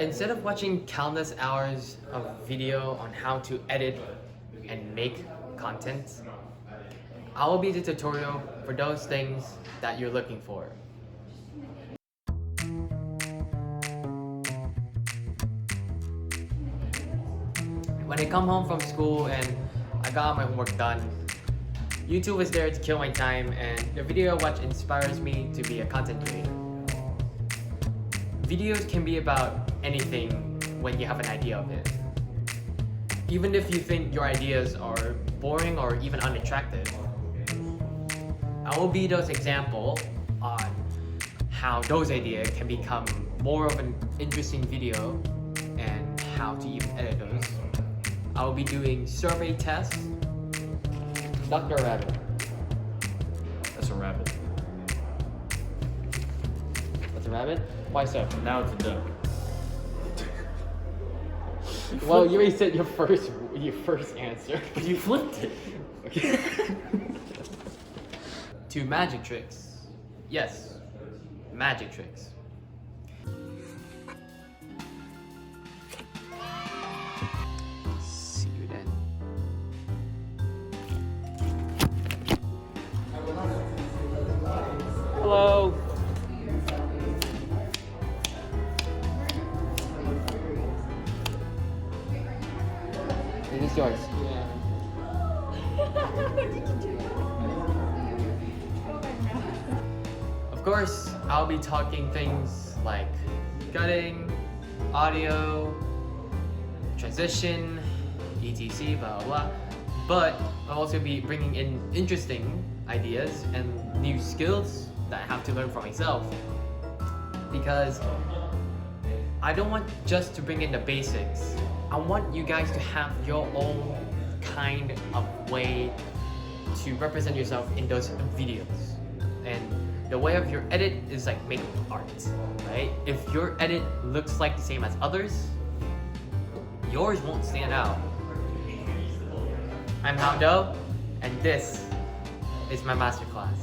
Instead of watching countless hours of video on how to edit and make content, I will be the tutorial for those things that you're looking for. When I come home from school and I got my homework done, YouTube is there to kill my time, and the video I watch inspires me to be a content creator. Videos can be about anything when you have an idea of it. Even if you think your ideas are boring or even unattractive, I will be those example on how those ideas can become more of an interesting video and how to even edit those. I will be doing survey tests. Duck or rabbit? That's a rabbit. That's a rabbit? Why so? Now it's a duck. Well, you already said your first answer. But you flipped it. Okay. To magic tricks. Yes, magic tricks. See you then. Hello. Is this yours? Of course, I'll be talking things like cutting, audio, transition, etc. blah blah blah. But I'll also be bringing in interesting ideas and new skills that I have to learn for myself. Because I don't want just to bring in the basics. I want you guys to have your own kind of way to represent yourself in those videos. And the way of your edit is like making art, right? If your edit looks like the same as others, yours won't stand out. I'm Hao, and this is my masterclass.